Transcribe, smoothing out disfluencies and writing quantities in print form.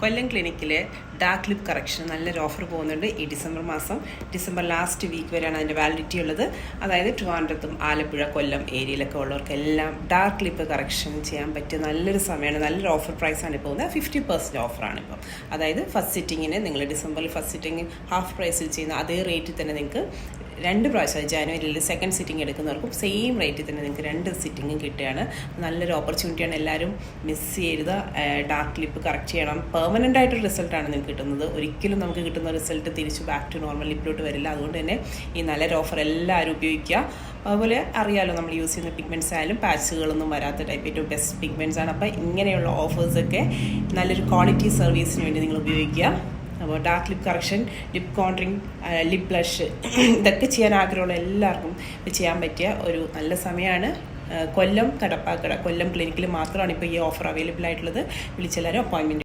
കൊല്ലം ക്ലിനിക്കിൽ dark lip correction നല്ലൊരു offer പോകുന്നുണ്ട് ഈ ഡിസംബർ മാസം. ഡിസംബർ ലാസ്റ്റ് വീക്ക് വരെയാണ് അതിൻ്റെ വാലിഡിറ്റി ഉള്ളത്. അതായത് ട്രിവാൻഡ്രത്തും ആലപ്പുഴ കൊല്ലം ഏരിയയിലൊക്കെ ഉള്ളവർക്കെല്ലാം ഡാർക്ക് ലിപ്പ് കറക്ഷൻ ചെയ്യാൻ പറ്റിയ നല്ലൊരു സമയമാണ്. നല്ലൊരു ഓഫർ പ്രൈസാണ് പോകുന്നത്. 50% ഓഫറാണ് ഇപ്പം. അതായത് ഫസ്റ്റ് സിറ്റിങ്ങിന് നിങ്ങൾ ഡിസംബറിൽ ഫസ്റ്റ് സിറ്റിങ് ഹാഫ് പ്രൈസിൽ ചെയ്യുന്ന അതേ റേറ്റിൽ തന്നെ നിങ്ങൾക്ക് 2 പ്രാവശ്യം ജാനുവരിയിൽ സെക്കൻഡ് സിറ്റിംഗ് എടുക്കുന്നവർക്കും സെയിം റേറ്റിൽ തന്നെ നിങ്ങൾക്ക് 2 സിറ്റിങ്ങും കിട്ടുകയാണ്. നല്ലൊരു ഓപ്പർച്യൂണിറ്റിയാണ്. എല്ലാവരും മിസ് ചെയ്യരുത്. ഡാർക്ക് ലിപ്പ് കറക്റ്റ് ചെയ്യണം. പെർമനൻ്റ് ആയിട്ടൊരു റിസൾട്ടാണ് നിങ്ങൾക്ക് കിട്ടുന്നത്. ഒരിക്കലും നമുക്ക് കിട്ടുന്ന റിസൾട്ട് തിരിച്ച് ബാക്ക് ടു നോർമൽ ലിപ്പിലോട്ട് വരില്ല. അതുകൊണ്ട് തന്നെ ഈ നല്ലൊരു ഓഫർ എല്ലാവരും ഉപയോഗിക്കുക. അതുപോലെ അറിയാമല്ലോ, നമ്മൾ യൂസ് ചെയ്യുന്ന പിഗ്മെൻറ്റ്സ് ആയാലും പാച്ചുകളൊന്നും വരാത്ത ടൈപ്പ് ഏറ്റവും ബെസ്റ്റ് പിഗ്മെൻറ്റ്സ് ആണ്. അപ്പോൾ ഇങ്ങനെയുള്ള ഓഫേഴ്സൊക്കെ നല്ലൊരു ക്വാളിറ്റി സർവീസിന് വേണ്ടി നിങ്ങൾ ഉപയോഗിക്കുക. അപ്പോൾ dark lip correction, lip contouring, lip blush ഇതൊക്കെ ചെയ്യാൻ ആഗ്രഹമുള്ള എല്ലാവർക്കും ചെയ്യാൻ പറ്റിയ ഒരു നല്ല സമയമാണ്. കൊല്ലം കടപ്പാക്കട കൊല്ലം ക്ലിനിക്കിൽ മാത്രമാണ് ഇപ്പോൾ ഈ ഓഫർ അവൈലബിൾ ആയിട്ടുള്ളത്. വിളിച്ചെല്ലാവരും അപ്പോയിൻമെൻറ്റ്